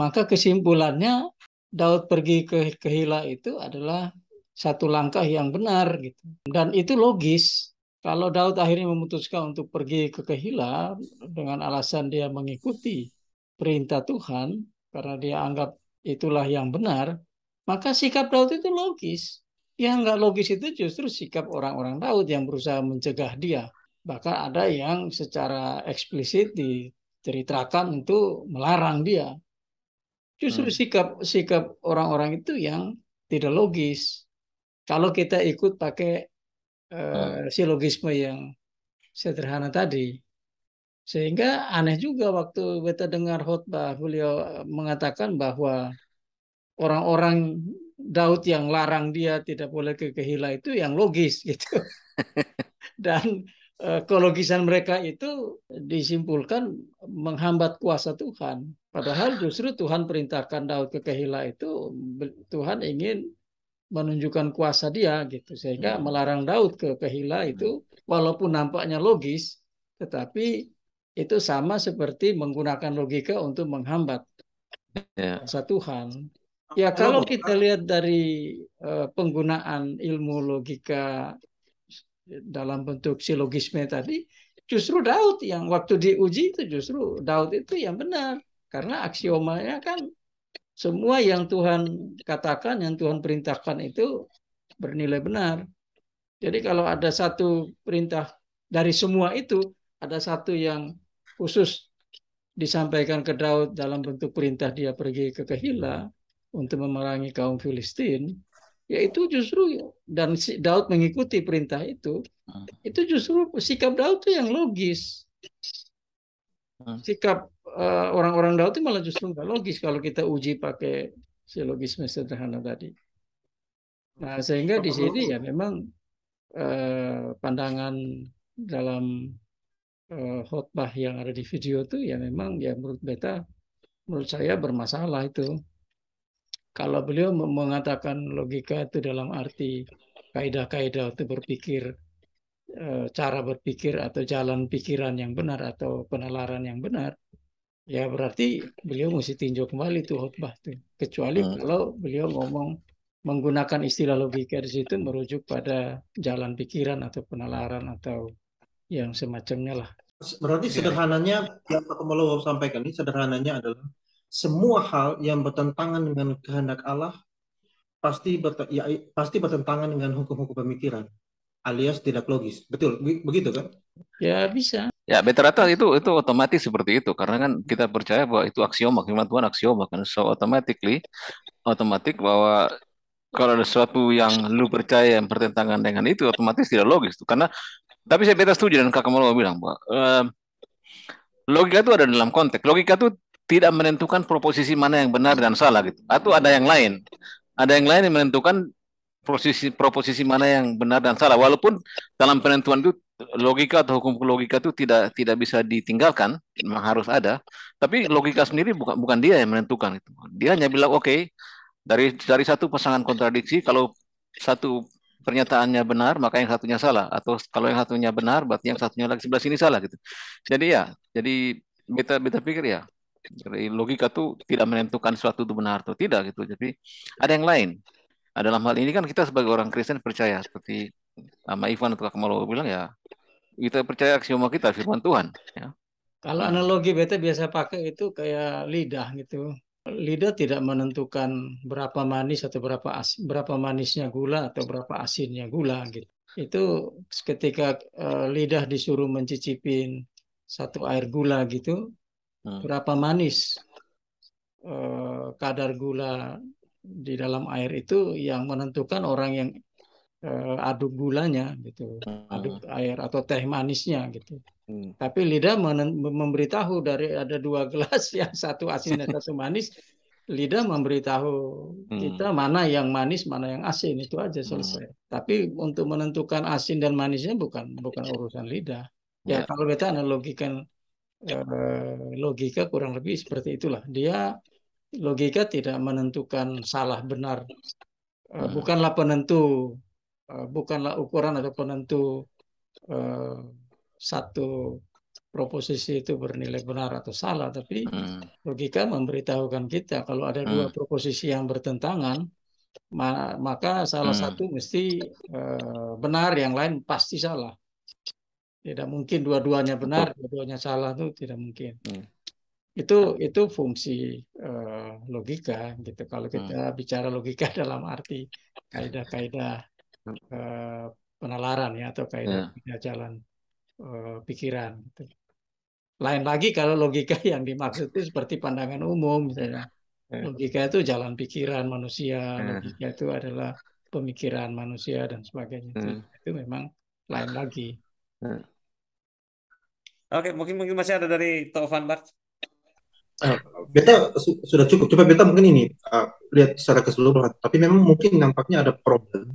maka kesimpulannya Daud pergi ke Kehila itu adalah satu langkah yang benar gitu. Dan itu logis. Kalau Daud akhirnya memutuskan untuk pergi ke Kehila dengan alasan dia mengikuti perintah Tuhan karena dia anggap itulah yang benar, maka sikap Daud itu logis. Yang nggak logis itu justru sikap orang-orang Daud yang berusaha mencegah dia. Bahkan ada yang secara eksplisit diceritakan itu melarang dia. Justru sikap orang-orang itu yang tidak logis. Kalau kita ikut pakai silogisme yang sederhana tadi. Sehingga aneh juga waktu kita dengar khotbah beliau mengatakan bahwa orang-orang Daud yang larang dia tidak boleh ke Kehila itu yang logis gitu. Dan kelogisan mereka itu disimpulkan menghambat kuasa Tuhan. Padahal justru Tuhan perintahkan Daud ke Kehila itu Tuhan ingin menunjukkan kuasa dia gitu. Sehingga melarang Daud ke Kehila itu walaupun nampaknya logis, tetapi itu sama seperti menggunakan logika untuk menghambat kuasa Tuhan. Ya kalau kita lihat dari penggunaan ilmu logika dalam bentuk silogisme tadi, justru Daud yang waktu diuji itu justru Daud itu yang benar. Karena aksiomanya kan semua yang Tuhan katakan, yang Tuhan perintahkan itu bernilai benar. Jadi kalau ada satu perintah dari semua itu, ada satu yang khusus disampaikan ke Daud dalam bentuk perintah dia pergi ke Kehila untuk memerangi kaum Filistin, yaitu justru dan Daud mengikuti perintah itu justru sikap Daud itu yang logis. Sikap orang-orang Daud itu malah justru nggak logis kalau kita uji pakai silogisme sederhana tadi. Nah, sehingga di sini ya memang pandangan dalam khotbah yang ada di video itu ya memang ya menurut saya bermasalah itu. Kalau beliau mengatakan logika itu dalam arti kaidah-kaidah itu berpikir, cara berpikir atau jalan pikiran yang benar atau penalaran yang benar, ya berarti beliau mesti tinjau kembali tuh khotbah tuh. Kecuali kalau beliau ngomong menggunakan istilah logika di situ merujuk pada jalan pikiran atau penalaran atau yang semacamnya lah. Berarti sederhananya yang Pak Komolo sampaikan ini sederhananya adalah semua hal yang bertentangan dengan kehendak Allah pasti bertentangan dengan hukum-hukum pemikiran alias tidak logis. Betul, begitu kan? Ya bisa. Ya, rata-rata itu otomatis seperti itu karena kan kita percaya bahwa itu aksioma, firman Tuhan aksioma kan, so otomatis bahwa kalau ada sesuatu yang lu percaya yang bertentangan dengan itu otomatis tidak logis tuh. Karena tapi saya beta setuju dan Kakak mau bilang bahwa logika itu ada dalam konteks. Logika itu tidak menentukan proposisi mana yang benar dan salah gitu. Atau ada yang lain. Ada yang lain yang menentukan proposisi mana yang benar dan salah. Walaupun dalam penentuan itu logika atau hukum logika itu tidak bisa ditinggalkan, memang harus ada. Tapi logika sendiri bukan dia yang menentukan itu. Dia hanya bilang oke, dari satu pasangan kontradiksi, kalau satu pernyataannya benar, maka yang satunya salah. Atau kalau yang satunya benar, berarti yang satunya lagi sebelah sini salah gitu. Jadi beta pikir ya, dari logika tuh tidak menentukan suatu itu benar atau tidak gitu. Jadi ada yang lain. Nah, dalam hal ini kan kita sebagai orang Kristen percaya seperti sama Ivan atau Kak Malo bilang ya, kita percaya aksioma kita firman Tuhan. Ya. Kalau analogi beta biasa pakai itu kayak lidah gitu. Lidah tidak menentukan berapa manis atau berapa manisnya gula atau berapa asinnya gula gitu. Itu ketika lidah disuruh mencicipin satu air gula gitu, berapa manis kadar gula di dalam air itu yang menentukan orang yang aduk gulanya gitu, aduk air atau teh manisnya gitu. Tapi lidah memberitahu dari ada 2 gelas yang satu asin dan satu manis, lidah memberitahu kita mana yang manis, mana yang asin, itu aja selesai. Tapi untuk menentukan asin dan manisnya bukan urusan lidah. Ya kalau beta analogikan logika kurang lebih seperti itulah. Dia logika tidak menentukan salah benar, bukanlah penentu, bukanlah ukuran atau penentu satu proposisi itu bernilai benar atau salah, tapi logika memberitahukan kita kalau ada dua proposisi yang bertentangan, maka salah satu mesti benar, yang lain pasti salah. Tidak mungkin dua-duanya benar, dua-duanya salah, itu tidak mungkin. Itu fungsi logika gitu. Kalau kita bicara logika dalam arti kaidah-kaidah penalaran ya, atau kaidah jalan pikiran gitu. Lain lagi kalau logika yang dimaksud itu seperti pandangan umum misalnya. Logika itu jalan pikiran manusia, logika itu adalah pemikiran manusia dan sebagainya. Itu memang lain lagi. Oke, mungkin masih ada dari Taufan Bart. Beta sudah cukup. Coba beta mungkin ini lihat secara keseluruhan. Tapi memang mungkin nampaknya ada problem.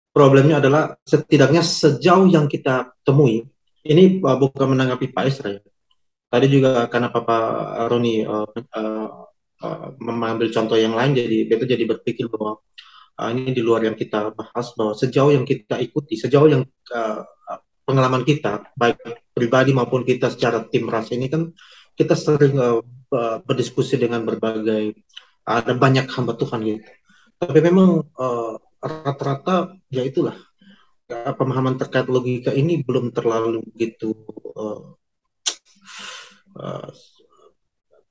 Problemnya adalah setidaknya sejauh yang kita temui. Ini bukan menanggapi Pak Esra ya. Tadi juga karena Papa Roni mengambil contoh yang lain, jadi beta jadi berpikir bahwa ini di luar yang kita bahas, bahwa sejauh yang kita ikuti, sejauh yang pengalaman kita, baik pribadi maupun kita secara tim ras ini kan kita sering berdiskusi dengan berbagai, ada banyak hamba Tuhan gitu. Tapi memang rata-rata ya itulah, pemahaman terkait logika ini belum terlalu begitu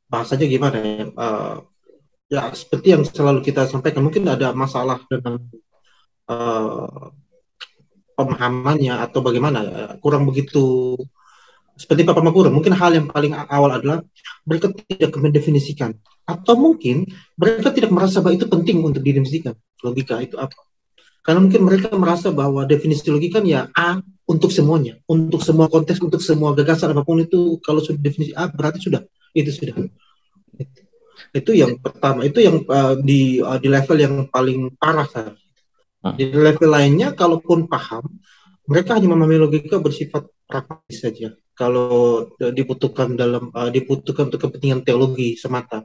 bahasanya gimana ya, ya seperti yang selalu kita sampaikan, mungkin ada masalah dengan pemahamannya atau bagaimana ya, kurang begitu seperti Pak Pamakura. Mungkin hal yang paling awal adalah mereka tidak mendefinisikan, atau mungkin mereka tidak merasa bahwa itu penting untuk didefinisikan logika itu apa. Karena mungkin mereka merasa bahwa definisi logika ya A untuk semuanya, untuk semua konteks, untuk semua gagasan apapun itu, kalau sudah definisi A berarti sudah, itu sudah. Itu yang pertama, itu yang di level yang paling parah. Di level lainnya, kalaupun paham, mereka hanya memahami logika bersifat pragmatis saja. Kalau dibutuhkan dibutuhkan untuk kepentingan teologi semata.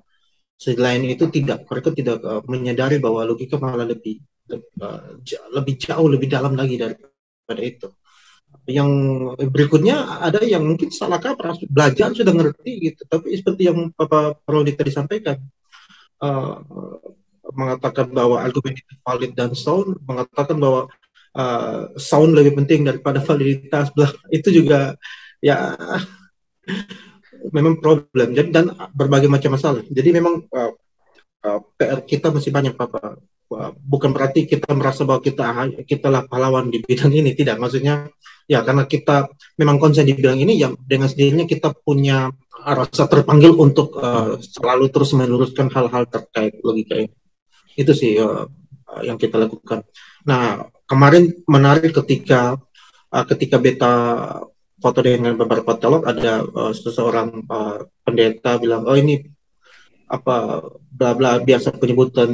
Selain itu tidak, mereka tidak menyadari bahwa logika malah lebih jauh lebih dalam lagi daripada itu. Yang berikutnya ada yang mungkin salah kaprah, belajar sudah ngerti gitu, tapi seperti yang Bapak Rodi tadi sampaikan, mengatakan bahwa argumen itu valid dan sound, mengatakan bahwa sound lebih penting daripada validitas, itu juga ya memang problem. Jadi, dan berbagai macam masalah. Jadi memang PR kita masih banyak, Bapak. Bukan berarti kita merasa bahwa kita lah pahlawan di bidang ini, tidak. Maksudnya ya karena kita memang konsen di bidang ini, yang dengan sendirinya kita punya rasa terpanggil untuk selalu terus meluruskan hal-hal terkait logika ini. Itu sih yang kita lakukan. Nah, kemarin menarik ketika beta foto dengan beberapa teolog, ada seseorang pendeta bilang, oh ini apa bla bla, biasa penyebutan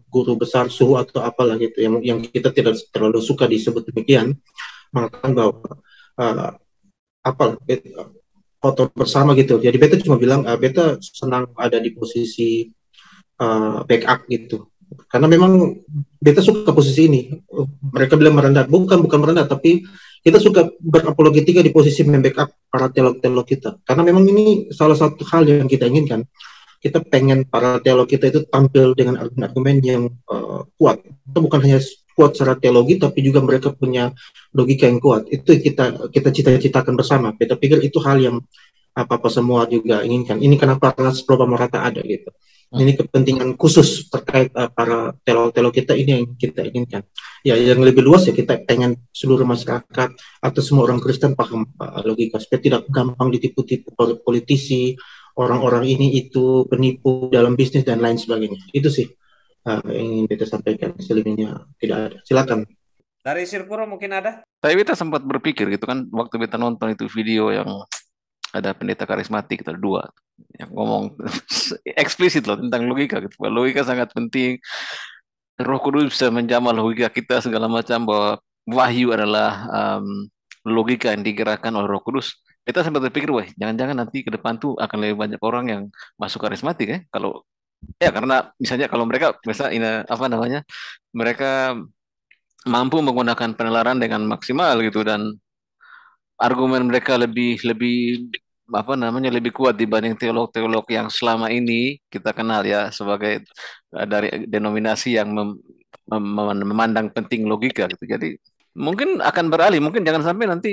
guru besar suhu atau apalah gitu, yang kita tidak terlalu suka disebut demikian, mengatakan bahwa foto bersama gitu. Jadi beta cuma bilang beta senang ada di posisi backup gitu, karena memang beta suka posisi ini. Mereka bilang merendah, bukan merendah, tapi kita suka berapologetika di posisi membackup para teolog-teolog kita, karena memang ini salah satu hal yang kita inginkan. Kita pengen para teolog kita itu tampil dengan argumen-argumen yang kuat. Itu bukan hanya kuat secara teologi, tapi juga mereka punya logika yang kuat. Itu kita cita-citakan bersama. Kita pikir itu hal yang apa-apa semua juga inginkan. Ini kenapa ras Pro Pamorata ada gitu. Ini kepentingan khusus terkait para teolog-teolog kita, ini yang kita inginkan. Ya, yang lebih luas ya kita pengen seluruh masyarakat atau semua orang Kristen paham logika, supaya tidak gampang ditipu-tipu politisi, orang-orang ini itu penipu dalam bisnis dan lain sebagainya. Itu sih yang ingin kita sampaikan. Selebihnya tidak ada. Silakan. Dari Sirpuro mungkin ada? Tapi kita sempat berpikir gitu kan, waktu kita nonton itu video yang ada pendeta karismatik, ada dua yang ngomong eksplisit loh tentang logika gitu. Logika sangat penting. Roh Kudus bisa menjamah logika kita segala macam, bahwa wahyu adalah logika yang digerakkan oleh Roh Kudus. Kita sempat berpikir, wah, jangan-jangan nanti ke depan tuh akan lebih banyak orang yang masuk karismatik ya. Kalau ya karena misalnya kalau mereka mereka mampu menggunakan penalaran dengan maksimal gitu, dan argumen mereka lebih lebih apa namanya lebih kuat dibanding teolog-teolog yang selama ini kita kenal ya sebagai dari denominasi yang memandang penting logika gitu. Jadi mungkin akan beralih, mungkin jangan sampai nanti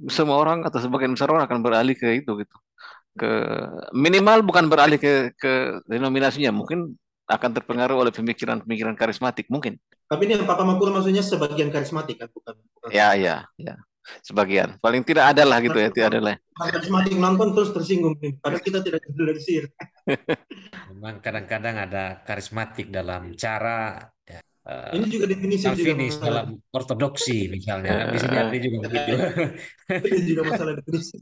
semua orang atau sebagian besar orang akan beralih ke itu gitu. Ke minimal bukan beralih ke denominasinya, mungkin akan terpengaruh oleh pemikiran-pemikiran karismatik mungkin. Tapi ini yang Papa Mangkura maksudnya sebagian karismatik kan, bukan Ya, semua. ya, ya. Sebagian. Paling tidak ada lah gitu ya, tidak ada lah. Karismatik nonton terus tersinggung nih. Padahal kita tidak generalisir. Memang kadang-kadang ada karismatik dalam cara ya, Ini juga definisi juga Calvinis masalah. dalam ortodoksi misalnya kan bisa Eh, jadi juga begitu. Ini juga masalah definisi.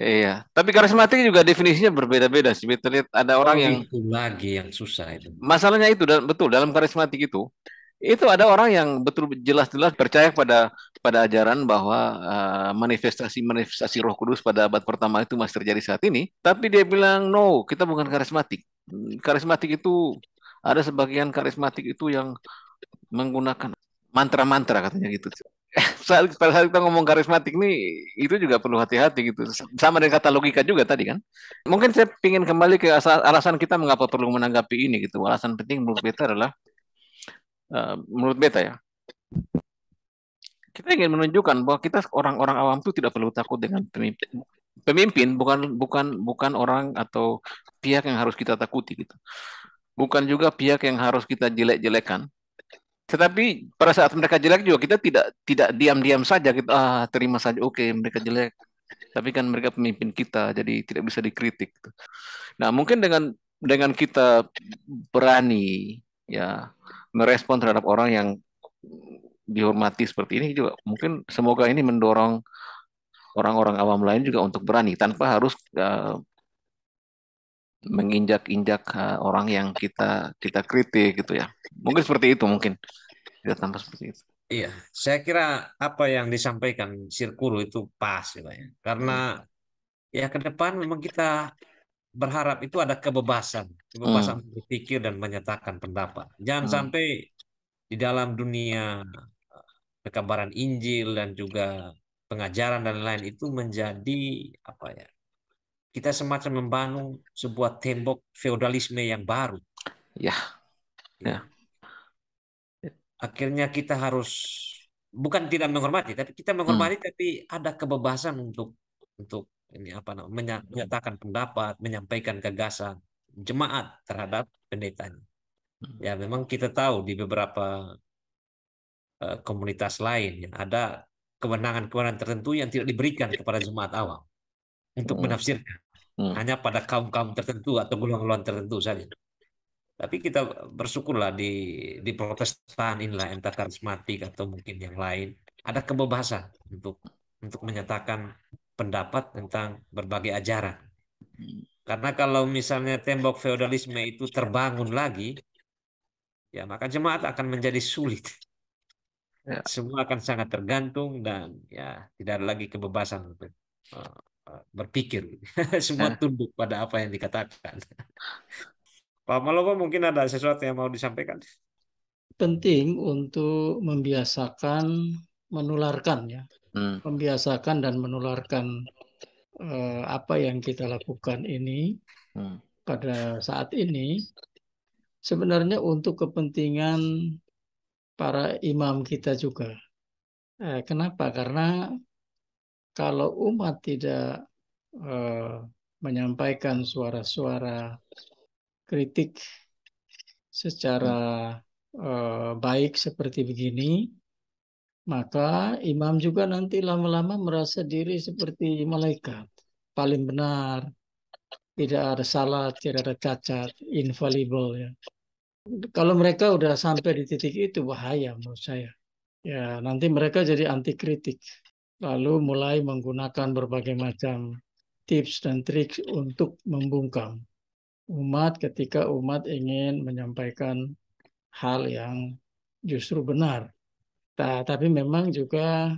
iya. Tapi karismatik juga definisinya berbeda-beda sih. Kita lihat ada orang Oh yang itu lagi yang susah itu. masalahnya itu betul dalam karismatik itu ada orang yang betul jelas-jelas percaya pada ajaran bahwa manifestasi Roh Kudus pada abad pertama itu masih terjadi saat ini, tapi dia bilang no, kita bukan karismatik. Karismatik itu ada sebagian karismatik itu yang menggunakan mantra-mantra katanya gitu. Pada saat kita ngomong karismatik nih, itu juga perlu hati-hati gitu. Sama dengan kata logika juga tadi kan. Mungkin saya ingin kembali ke alasan kita mengapa perlu menanggapi ini gitu. Alasan penting menurut beta adalah menurut beta ya, kita ingin menunjukkan bahwa kita orang-orang awam itu tidak perlu takut dengan pemimpin. Pemimpin bukan bukan bukan orang atau pihak yang harus kita takuti gitu. Bukan juga pihak yang harus kita jelek-jelekan. Tetapi pada saat mereka jelek juga kita tidak diam-diam saja kita terima saja oke mereka jelek. Tapi kan mereka pemimpin kita jadi tidak bisa dikritik. Nah, mungkin dengan kita berani ya merespon terhadap orang yang dihormati seperti ini juga mungkin semoga ini mendorong orang-orang awam lain juga untuk berani tanpa harus menginjak-injak orang yang kita kita kritik gitu ya. Mungkin seperti itu mungkin. Tidak tanpa seperti itu. Iya, saya kira apa yang disampaikan Sirkulo itu pas ya, Pak, ya. Karena ya ke depan memang kita berharap itu ada kebebasan, kebebasan Hmm. berpikir dan menyatakan pendapat. Jangan Hmm. sampai di dalam dunia pekabaran Injil dan juga pengajaran dan lain itu menjadi apa ya? Kita semacam membangun sebuah tembok feodalisme yang baru. Ya, Ya. ya. Akhirnya kita harus bukan tidak menghormati, tapi kita menghormati tapi ada kebebasan untuk ini apa namanya menyatakan pendapat, menyampaikan gagasan jemaat terhadap pendetanya. Ya memang kita tahu di beberapa komunitas lain yang ada kewenangan-kewenangan tertentu yang tidak diberikan kepada jemaat awam untuk Hmm. menafsirkan Hmm. hanya pada kaum-kaum tertentu atau golongan-golongan tertentu saja. Tapi kita bersyukurlah di Protestan inilah entah karismatik atau mungkin yang lain ada kebebasan untuk menyatakan pendapat tentang berbagai ajaran. Karena kalau misalnya tembok feodalisme itu terbangun lagi, ya maka jemaat akan menjadi sulit. Ya. Semua akan sangat tergantung dan ya tidak ada lagi kebebasan untuk berpikir. Semua Ya. tunduk pada apa yang dikatakan. Pak Malopo mungkin ada sesuatu yang mau disampaikan. Penting untuk membiasakan menularkan ya, Hmm. membiasakan dan menularkan apa yang kita lakukan ini Hmm. pada saat ini sebenarnya untuk kepentingan para imam kita juga. Kenapa? Karena kalau umat tidak menyampaikan suara-suara kritik secara baik seperti begini, maka imam juga nanti lama-lama merasa diri seperti malaikat, paling benar, tidak ada salah, tidak ada cacat, infallible ya. Kalau mereka udah sampai di titik itu bahaya menurut saya. Ya, nanti mereka jadi anti kritik, lalu mulai menggunakan berbagai macam tips dan trik untuk membungkam umat ketika umat ingin menyampaikan hal yang justru benar. Tapi memang juga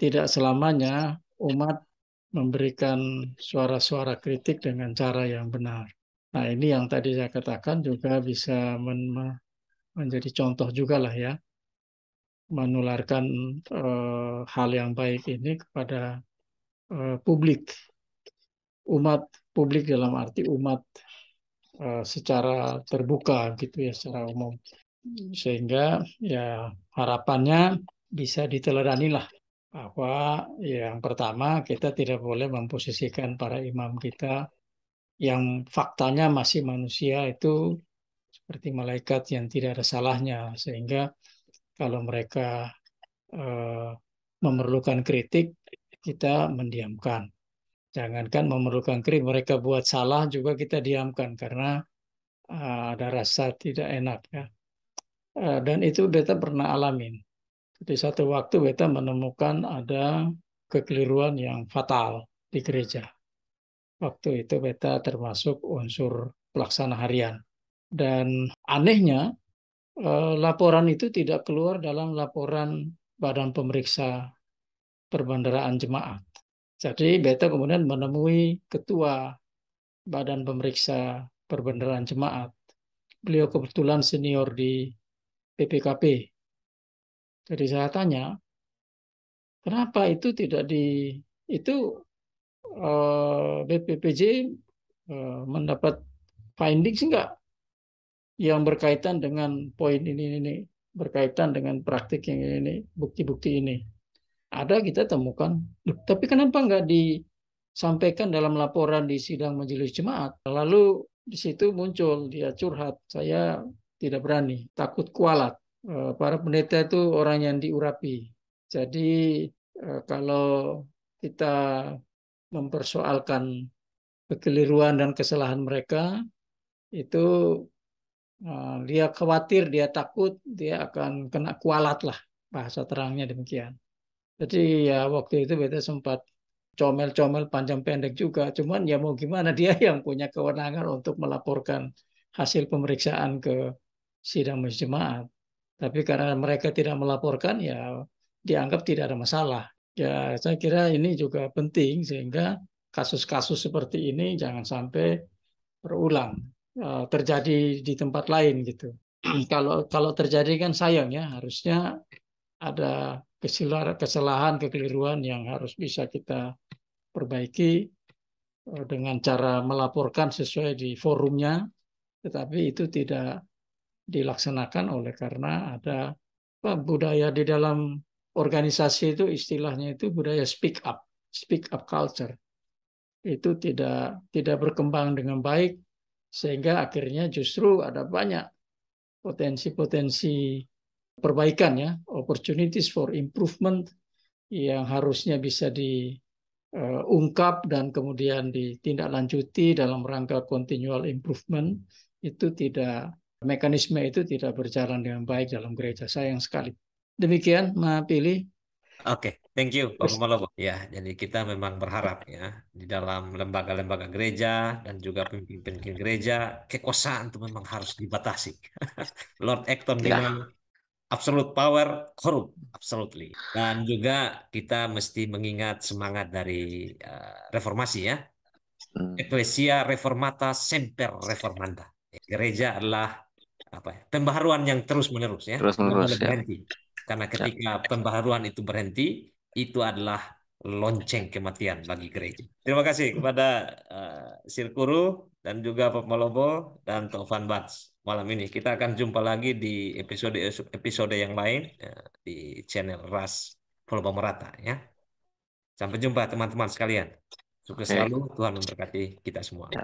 tidak selamanya umat memberikan suara-suara kritik dengan cara yang benar. Nah, ini yang tadi saya katakan juga bisa menjadi contoh juga lah ya. menularkan hal yang baik ini kepada publik, umat publik dalam arti umat secara terbuka gitu ya, secara umum. Sehingga ya harapannya bisa diteladani lah bahwa yang pertama kita tidak boleh memposisikan para imam kita yang faktanya masih manusia itu seperti malaikat yang tidak ada salahnya, sehingga kalau mereka eh, memerlukan kritik kita mendiamkan. Jangankan memerlukan kritik, mereka buat salah juga kita diamkan karena ada rasa tidak enak ya. Dan itu beta pernah alamin. Di satu waktu beta menemukan ada kekeliruan yang fatal di gereja. Waktu itu beta termasuk unsur pelaksana harian. Dan anehnya, laporan itu tidak keluar dalam laporan Badan Pemeriksa Perbendaharaan Jemaat. Jadi beta kemudian menemui ketua Badan Pemeriksa Perbendaharaan Jemaat. Beliau kebetulan senior di PPKP. Jadi saya tanya, kenapa itu tidak itu BPPJ mendapat findings enggak yang berkaitan dengan poin ini, berkaitan dengan praktik yang ini, bukti-bukti ini. Ada kita temukan, tapi kenapa enggak disampaikan dalam laporan di sidang majelis jemaat? Lalu di situ muncul dia curhat, saya tidak berani, takut kualat. Para pendeta itu orang yang diurapi. Jadi kalau kita mempersoalkan kekeliruan dan kesalahan mereka, itu dia khawatir, dia takut, dia akan kena kualat lah, bahasa terangnya demikian. Jadi ya waktu itu beta sempat comel-comel panjang pendek juga, cuman ya mau gimana, dia yang punya kewenangan untuk melaporkan hasil pemeriksaan ke sidang majelis jemaat. Tapi karena mereka tidak melaporkan, ya dianggap tidak ada masalah. Ya, saya kira ini juga penting sehingga kasus-kasus seperti ini jangan sampai berulang terjadi di tempat lain gitu. Kalau terjadi kan sayang ya, harusnya ada kesalahan, kekeliruan yang harus bisa kita perbaiki dengan cara melaporkan sesuai di forumnya, tetapi itu tidak dilaksanakan oleh karena ada budaya di dalam organisasi itu, istilahnya itu budaya speak up culture. Itu tidak berkembang dengan baik sehingga akhirnya justru ada banyak potensi-potensi perbaikan ya, opportunities for improvement yang harusnya bisa diungkap dan kemudian ditindaklanjuti dalam rangka continual improvement, itu tidak, mekanisme itu tidak berjalan dengan baik dalam gereja. Sayang sekali. Demikian, Ma Pilih. Oke, thank you Pak Pemalobo. Ya, jadi kita memang berharap ya di dalam lembaga-lembaga gereja dan juga pemimpin-pemimpin gereja, kekuasaan itu memang harus dibatasi. Lord Acton Ya. bilang absolute power corrupt, absolutely. Dan juga kita mesti mengingat semangat dari reformasi ya. Ecclesia reformata semper reformanda. Gereja adalah apa ya, pembaharuan yang terus menerus ya, Terus tidak menerus boleh ya. berhenti. Karena ketika pembaharuan itu berhenti, itu adalah lonceng kematian bagi gereja. Terima kasih kepada Sir Kuru dan juga Pak Malobo dan Taufan Bats malam ini. Kita akan jumpa lagi di episode yang lain di channel RAS Follow Merata ya. Sampai jumpa teman-teman sekalian. Sukses Oke. selalu, Tuhan memberkati kita semua. Ya.